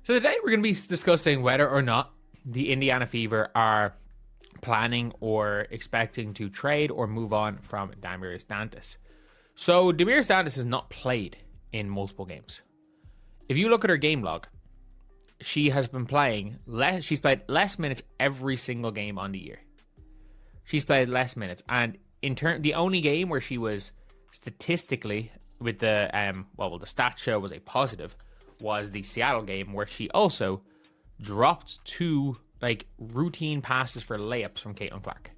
So today we're going to be discussing whether or not the Indiana Fever are planning or expecting to trade or move on from Damiris Dantas. So Damiris Dantas has not played in multiple games. If you look at her game log, she has been playing less. She's played less minutes every single game on the year. She's played less minutes, and the only game where she was statistically with the the stats show was a positive was the Seattle game, where she also dropped two routine passes for layups from Caitlin Clark.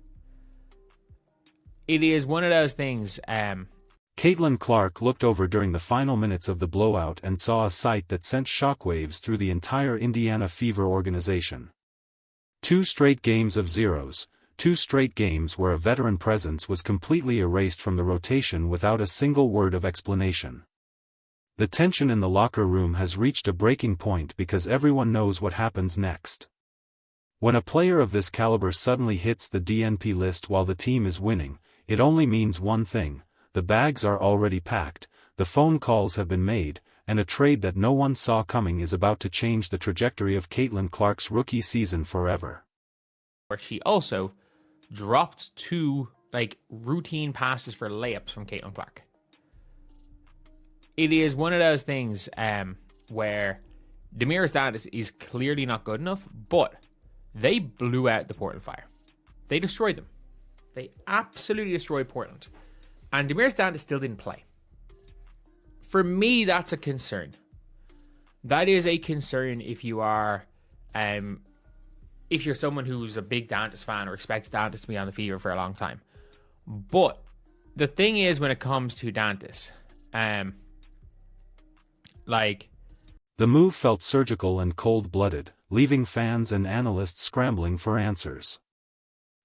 It is one of those things. Caitlin Clark looked over during the final minutes of the blowout and saw a sight that sent shockwaves through the entire Indiana Fever organization. 2 straight games of zeros, 2 straight games where a veteran presence was completely erased from the rotation without a single word of explanation. The tension in the locker room has reached a breaking point because everyone knows what happens next. When a player of this caliber suddenly hits the DNP list while the team is winning, it only means one thing: the bags are already packed, the phone calls have been made, and a trade that no one saw coming is about to change the trajectory of Caitlin Clark's rookie season forever. Where she also dropped two routine passes for layups from Caitlin Clark. It is one of those things where Damiris Dantas is clearly not good enough, but they blew out the Portland Fire. They destroyed them. They absolutely destroyed Portland. And Damiris Dantas still didn't play. For me, that's a concern. That is a concern if you are, if you're someone who's a big Dantas fan or expects Dantas to be on the Fever for a long time. But the thing is, when it comes to Dantas, the move felt surgical and cold-blooded, leaving fans and analysts scrambling for answers.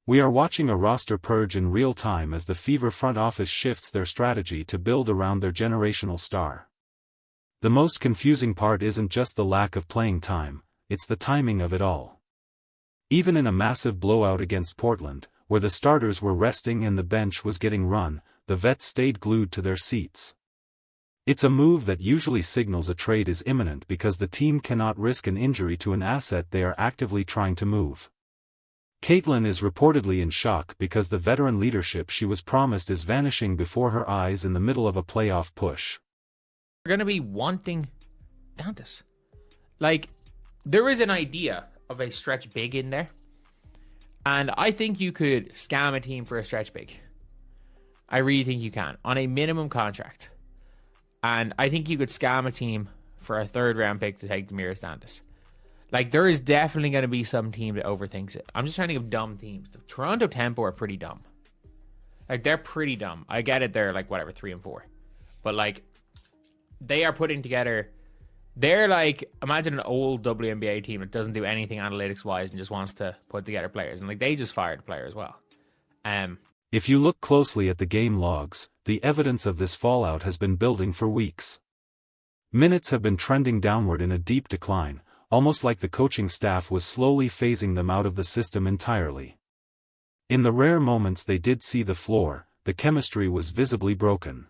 We are watching a roster purge in real time as the Fever front office shifts their strategy to build around their generational star. The most confusing part isn't just the lack of playing time, it's the timing of it all. Even in a massive blowout against Portland, where the starters were resting and the bench was getting run, the vets stayed glued to their seats. It's a move that usually signals a trade is imminent because the team cannot risk an injury to an asset they are actively trying to move. Caitlin is reportedly in shock because the veteran leadership she was promised is vanishing before her eyes in the middle of a playoff push. We're going to be wanting Dantas. There is an idea of a stretch big in there, and I think you could scam a team for a stretch big. I really think you can, on a minimum contract. And I think you could scam a team for a 3rd round pick to take Damiris Dantas. There is definitely going to be some team that overthinks it. I'm just trying to think of dumb teams. The Toronto Tempo are pretty dumb. They're pretty dumb. I get it, they're 3 and 4. But they are putting together, they're imagine an old WNBA team that doesn't do anything analytics wise and just wants to put together players. And they just fired a player as well. If you look closely at the game logs, the evidence of this fallout has been building for weeks. Minutes have been trending downward in a deep decline, almost like the coaching staff was slowly phasing them out of the system entirely. In the rare moments they did see the floor, the chemistry was visibly broken.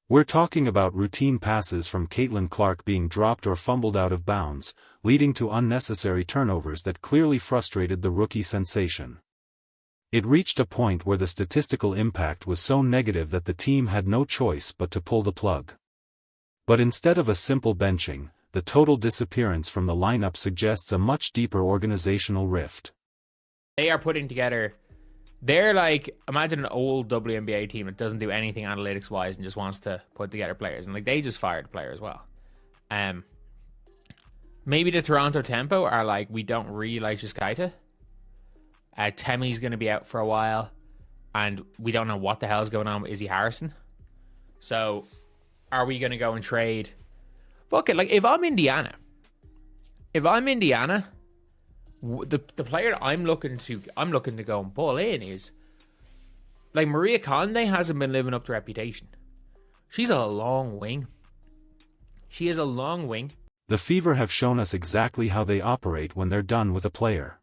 We're talking about routine passes from Caitlin Clark being dropped or fumbled out of bounds, leading to unnecessary turnovers that clearly frustrated the rookie sensation. It reached a point where the statistical impact was so negative that the team had no choice but to pull the plug. But instead of a simple benching, the total disappearance from the lineup suggests a much deeper organizational rift. They are putting together, they're imagine an old WNBA team that doesn't do anything analytics wise and just wants to put together players. And they just fired a player as well. Maybe the Toronto Tempo are we don't really like Shiskaita. Temi's going to be out for a while, and we don't know what the hell's going on with Izzy Harrison. So, are we going to go and trade? Fuck it, if I'm Indiana, the player I'm looking to go and pull in is Maria Conde hasn't been living up to reputation. She's a long wing. She is a long wing. The Fever have shown us exactly how they operate when they're done with a player.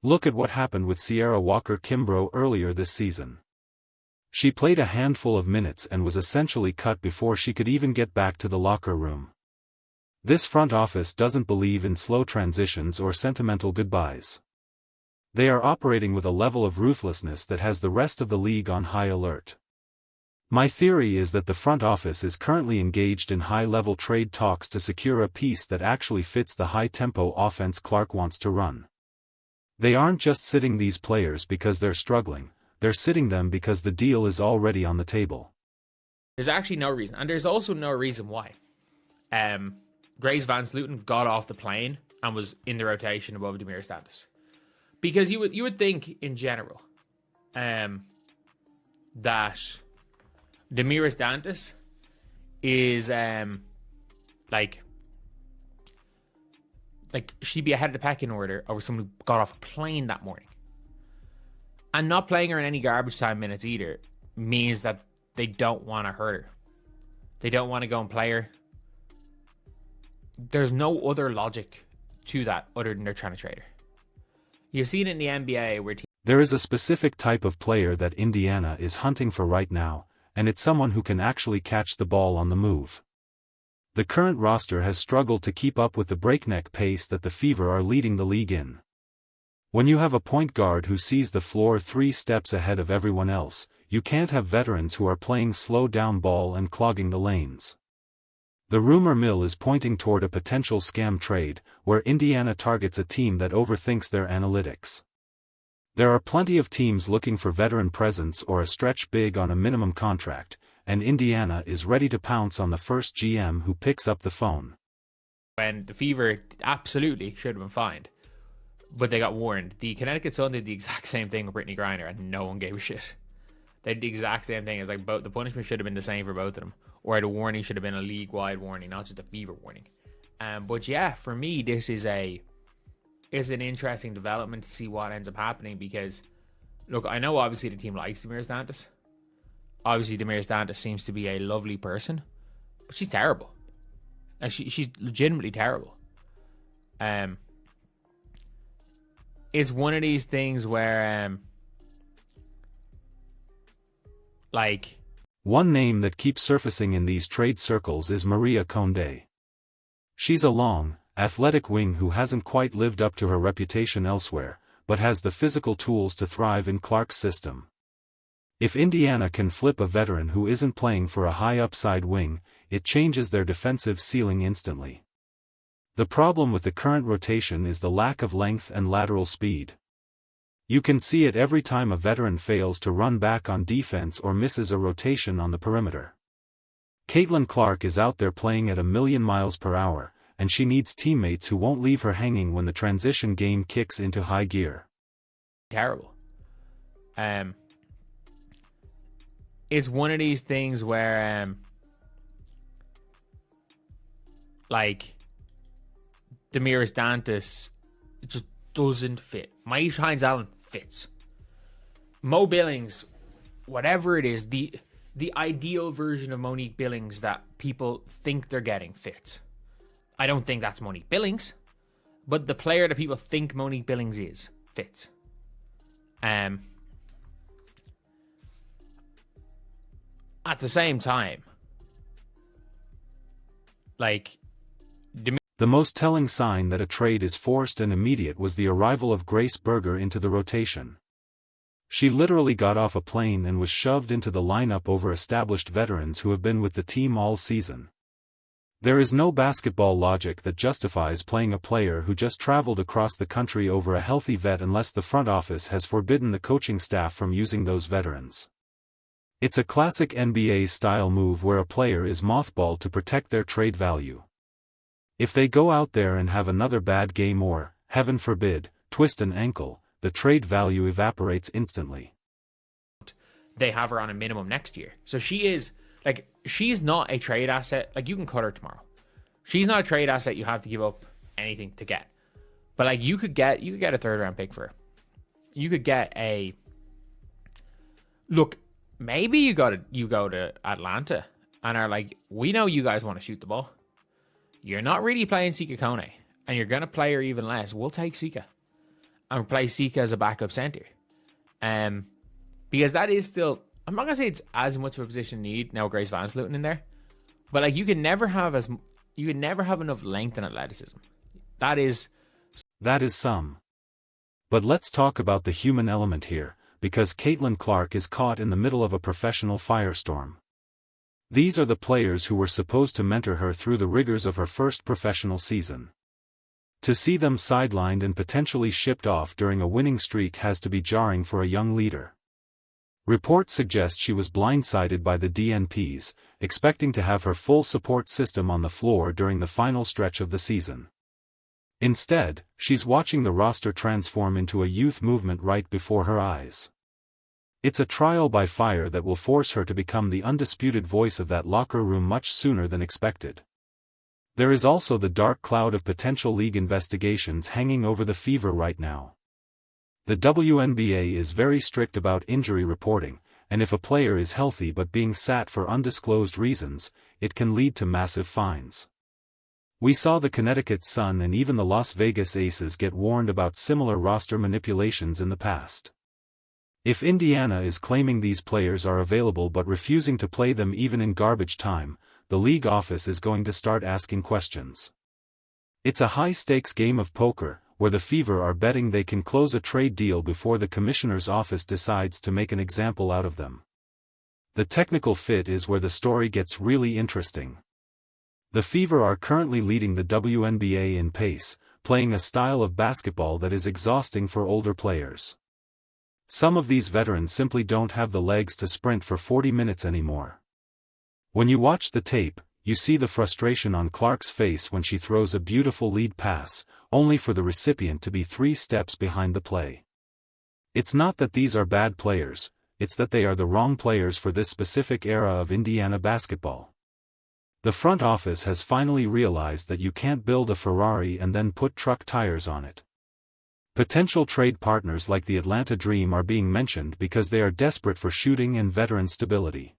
Look at what happened with Sierra Walker-Kimbrough earlier this season. She played a handful of minutes and was essentially cut before she could even get back to the locker room. This front office doesn't believe in slow transitions or sentimental goodbyes. They are operating with a level of ruthlessness that has the rest of the league on high alert. My theory is that the front office is currently engaged in high-level trade talks to secure a piece that actually fits the high-tempo offense Clark wants to run. They aren't just sitting these players because they're struggling, they're sitting them because the deal is already on the table. There's actually no reason, and there's also no reason why. Grace Van Sluten got off the plane and was in the rotation above Damiris Dantas. Because you would think in general that Damiris Dantas is like she'd be ahead of the pecking order over someone who got off a plane that morning. And not playing her in any garbage time minutes either means that they don't want to hurt her. They don't want to go and play her. There's no other logic to that other than they're trying to trade her. You've seen it in the NBA where there is a specific type of player that Indiana is hunting for right now, and it's someone who can actually catch the ball on the move. The current roster has struggled to keep up with the breakneck pace that the Fever are leading the league in. When you have a point guard who sees the floor 3 steps ahead of everyone else, you can't have veterans who are playing slow down ball and clogging the lanes. The rumor mill is pointing toward a potential scam trade, where Indiana targets a team that overthinks their analytics. There are plenty of teams looking for veteran presence or a stretch big on a minimum contract, and Indiana is ready to pounce on the first GM who picks up the phone. When the Fever absolutely should have been fined, but they got warned. The Connecticut Sun did the exact same thing with Brittany Griner, and no one gave a shit. They did the exact same thing. It's like both the punishment should have been the same for both of them, or the warning should have been a league-wide warning, not just a Fever warning. But yeah, for me, this is an interesting development to see what ends up happening because, look, I know obviously the team likes Damiris Dantas. Obviously, Damiris Dantas seems to be a lovely person, but she's terrible. Like she's legitimately terrible. It's one of these things where, one name that keeps surfacing in these trade circles is Maria Condé. She's a long, athletic wing who hasn't quite lived up to her reputation elsewhere, but has the physical tools to thrive in Clark's system. If Indiana can flip a veteran who isn't playing for a high upside wing, it changes their defensive ceiling instantly. The problem with the current rotation is the lack of length and lateral speed. You can see it every time a veteran fails to run back on defense or misses a rotation on the perimeter. Caitlin Clark is out there playing at 1,000,000 miles per hour, and she needs teammates who won't leave her hanging when the transition game kicks into high gear. Terrible. It's one of these things where, Damiris Dantas just doesn't fit. Maisha Hines-Allen fits. Mo Billings, whatever it is, the ideal version of Monique Billings that people think they're getting fits. I don't think that's Monique Billings, but the player that people think Monique Billings is fits. At the same time, the most telling sign that a trade is forced and immediate was the arrival of Grace Berger into the rotation. She literally got off a plane and was shoved into the lineup over established veterans who have been with the team all season. There is no basketball logic that justifies playing a player who just traveled across the country over a healthy vet unless the front office has forbidden the coaching staff from using those veterans. It's a classic NBA-style move where a player is mothballed to protect their trade value. If they go out there and have another bad game or, heaven forbid, twist an ankle, the trade value evaporates instantly. They have her on a minimum next year. So she's not a trade asset. You can cut her tomorrow. She's not a trade asset you have to give up anything to get. But you could get a third round pick for her. You could get maybe you go to Atlanta and are we know you guys want to shoot the ball. You're not really playing Sika Kone, and you're going to play her even less. We'll take Sika and play Sika as a backup center. Because that is still, I'm not going to say it's as much of a position need now Grace Van Sluten in there, but you can never have You can never have enough length and athleticism. That is some. But let's talk about the human element here, because Caitlin Clark is caught in the middle of a professional firestorm. These are the players who were supposed to mentor her through the rigors of her first professional season. To see them sidelined and potentially shipped off during a winning streak has to be jarring for a young leader. Reports suggest she was blindsided by the DNPs, expecting to have her full support system on the floor during the final stretch of the season. Instead, she's watching the roster transform into a youth movement right before her eyes. It's a trial by fire that will force her to become the undisputed voice of that locker room much sooner than expected. There is also the dark cloud of potential league investigations hanging over the Fever right now. The WNBA is very strict about injury reporting, and if a player is healthy but being sat for undisclosed reasons, it can lead to massive fines. We saw the Connecticut Sun and even the Las Vegas Aces get warned about similar roster manipulations in the past. If Indiana is claiming these players are available but refusing to play them even in garbage time, the league office is going to start asking questions. It's a high-stakes game of poker, where the Fever are betting they can close a trade deal before the commissioner's office decides to make an example out of them. The technical fit is where the story gets really interesting. The Fever are currently leading the WNBA in pace, playing a style of basketball that is exhausting for older players. Some of these veterans simply don't have the legs to sprint for 40 minutes anymore. When you watch the tape, you see the frustration on Clark's face when she throws a beautiful lead pass, only for the recipient to be 3 steps behind the play. It's not that these are bad players, it's that they are the wrong players for this specific era of Indiana basketball. The front office has finally realized that you can't build a Ferrari and then put truck tires on it. Potential trade partners like the Atlanta Dream are being mentioned because they are desperate for shooting and veteran stability.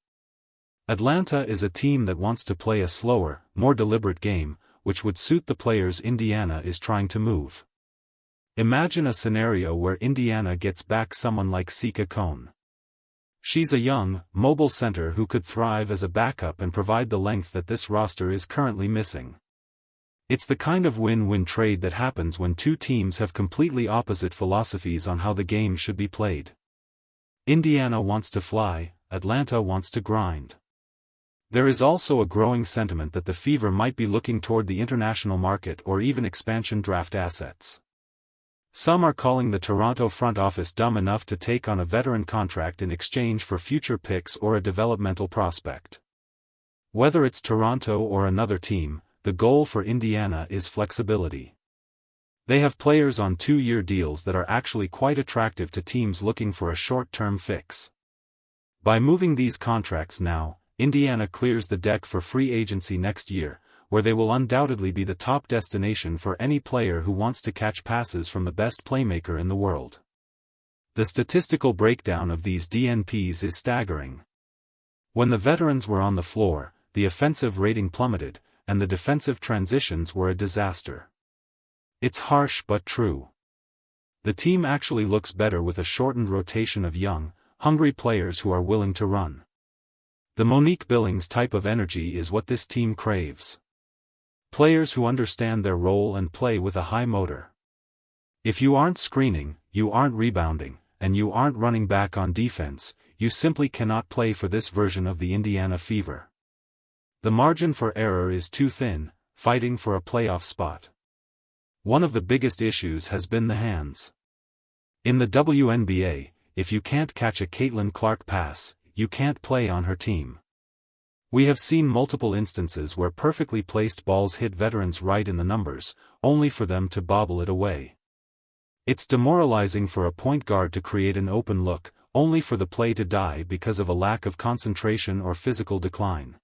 Atlanta is a team that wants to play a slower, more deliberate game, which would suit the players Indiana is trying to move. Imagine a scenario where Indiana gets back someone like Sika Cone. She's a young, mobile center who could thrive as a backup and provide the length that this roster is currently missing. It's the kind of win-win trade that happens when two teams have completely opposite philosophies on how the game should be played. Indiana wants to fly, Atlanta wants to grind. There is also a growing sentiment that the Fever might be looking toward the international market or even expansion draft assets. Some are calling the Toronto front office dumb enough to take on a veteran contract in exchange for future picks or a developmental prospect. Whether it's Toronto or another team, the goal for Indiana is flexibility. They have players on 2-year deals that are actually quite attractive to teams looking for a short-term fix. By moving these contracts now, Indiana clears the deck for free agency next year, where they will undoubtedly be the top destination for any player who wants to catch passes from the best playmaker in the world. The statistical breakdown of these DNPs is staggering. When the veterans were on the floor, the offensive rating plummeted, and the defensive transitions were a disaster. It's harsh but true. The team actually looks better with a shortened rotation of young, hungry players who are willing to run. The Monique Billings type of energy is what this team craves. Players who understand their role and play with a high motor. If you aren't screening, you aren't rebounding, and you aren't running back on defense, you simply cannot play for this version of the Indiana Fever. The margin for error is too thin, fighting for a playoff spot. One of the biggest issues has been the hands. In the WNBA, if you can't catch a Caitlin Clark pass, you can't play on her team. We have seen multiple instances where perfectly placed balls hit veterans right in the numbers, only for them to bobble it away. It's demoralizing for a point guard to create an open look, only for the play to die because of a lack of concentration or physical decline.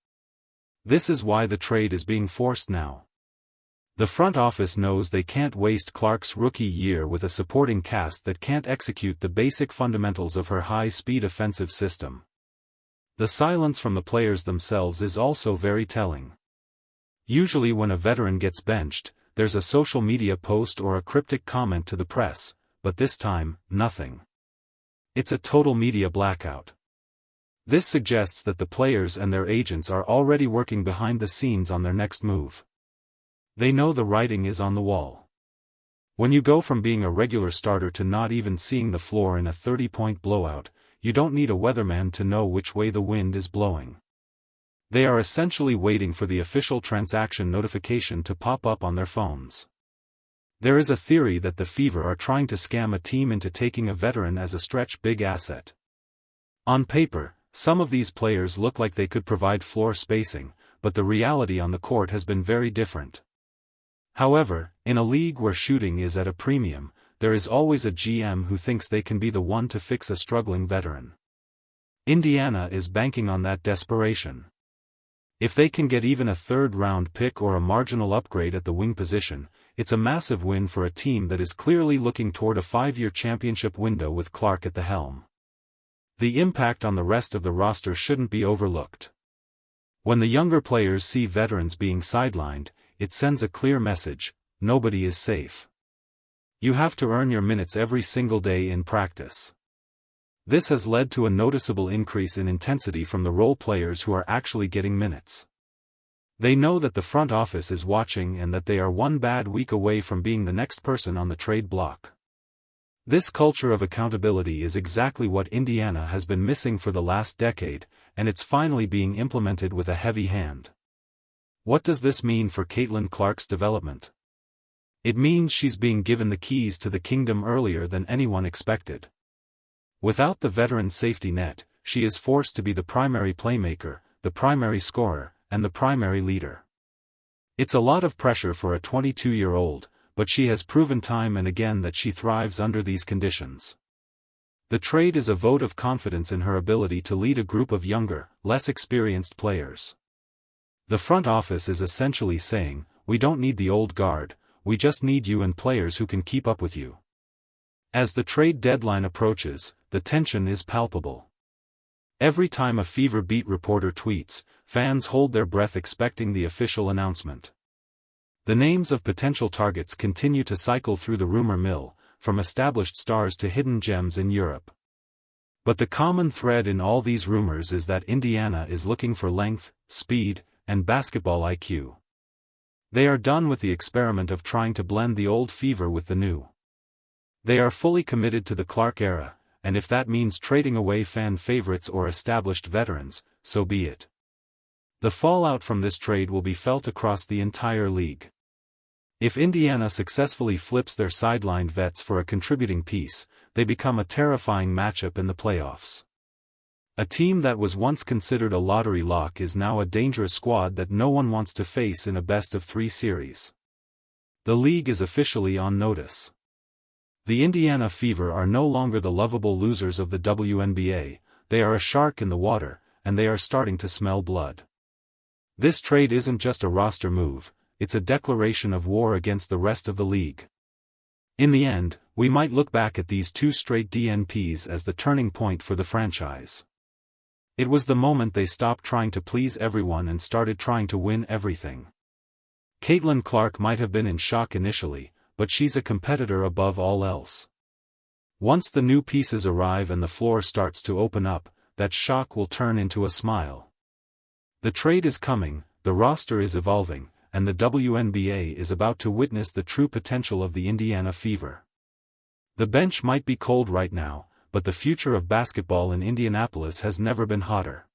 This is why the trade is being forced now. The front office knows they can't waste Clark's rookie year with a supporting cast that can't execute the basic fundamentals of her high-speed offensive system. The silence from the players themselves is also very telling. Usually when a veteran gets benched, there's a social media post or a cryptic comment to the press, but this time, nothing. It's a total media blackout. This suggests that the players and their agents are already working behind the scenes on their next move. They know the writing is on the wall. When you go from being a regular starter to not even seeing the floor in a 30-point blowout, you don't need a weatherman to know which way the wind is blowing. They are essentially waiting for the official transaction notification to pop up on their phones. There is a theory that the Fever are trying to scam a team into taking a veteran as a stretch big asset. On paper, some of these players look like they could provide floor spacing, but the reality on the court has been very different. However, in a league where shooting is at a premium, there is always a GM who thinks they can be the one to fix a struggling veteran. Indiana is banking on that desperation. If they can get even a third-round pick or a marginal upgrade at the wing position, it's a massive win for a team that is clearly looking toward a 5-year championship window with Clark at the helm. The impact on the rest of the roster shouldn't be overlooked. When the younger players see veterans being sidelined, it sends a clear message: nobody is safe. You have to earn your minutes every single day in practice. This has led to a noticeable increase in intensity from the role players who are actually getting minutes. They know that the front office is watching and that they are one bad week away from being the next person on the trade block. This culture of accountability is exactly what Indiana has been missing for the last decade, and it's finally being implemented with a heavy hand. What does this mean for Caitlin Clark's development? It means she's being given the keys to the kingdom earlier than anyone expected. Without the veteran safety net, she is forced to be the primary playmaker, the primary scorer, and the primary leader. It's a lot of pressure for a 22-year-old, but she has proven time and again that she thrives under these conditions. The trade is a vote of confidence in her ability to lead a group of younger, less experienced players. The front office is essentially saying, we don't need the old guard, we just need you and players who can keep up with you. As the trade deadline approaches, the tension is palpable. Every time a Fever beat reporter tweets, fans hold their breath expecting the official announcement. The names of potential targets continue to cycle through the rumor mill, from established stars to hidden gems in Europe. But the common thread in all these rumors is that Indiana is looking for length, speed, and basketball IQ. They are done with the experiment of trying to blend the old Fever with the new. They are fully committed to the Clark era, and if that means trading away fan favorites or established veterans, so be it. The fallout from this trade will be felt across the entire league. If Indiana successfully flips their sidelined vets for a contributing piece, they become a terrifying matchup in the playoffs. A team that was once considered a lottery lock is now a dangerous squad that no one wants to face in a best-of-3 series. The league is officially on notice. The Indiana Fever are no longer the lovable losers of the WNBA, they are a shark in the water, and they are starting to smell blood. This trade isn't just a roster move, it's a declaration of war against the rest of the league. In the end, we might look back at these 2 straight DNPs as the turning point for the franchise. It was the moment they stopped trying to please everyone and started trying to win everything. Caitlin Clark might have been in shock initially, but she's a competitor above all else. Once the new pieces arrive and the floor starts to open up, that shock will turn into a smile. The trade is coming, the roster is evolving, and the WNBA is about to witness the true potential of the Indiana Fever. The bench might be cold right now, but the future of basketball in Indianapolis has never been hotter.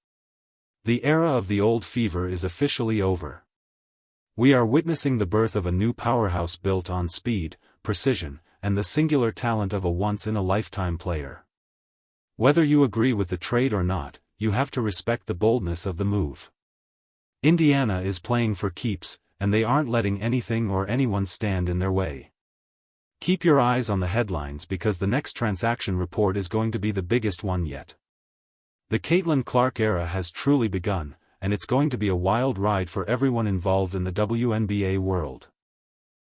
The era of the old Fever is officially over. We are witnessing the birth of a new powerhouse built on speed, precision, and the singular talent of a once-in-a-lifetime player. Whether you agree with the trade or not, you have to respect the boldness of the move. Indiana is playing for keeps, and they aren't letting anything or anyone stand in their way. Keep your eyes on the headlines because the next transaction report is going to be the biggest one yet. The Caitlin Clark era has truly begun, and it's going to be a wild ride for everyone involved in the WNBA world.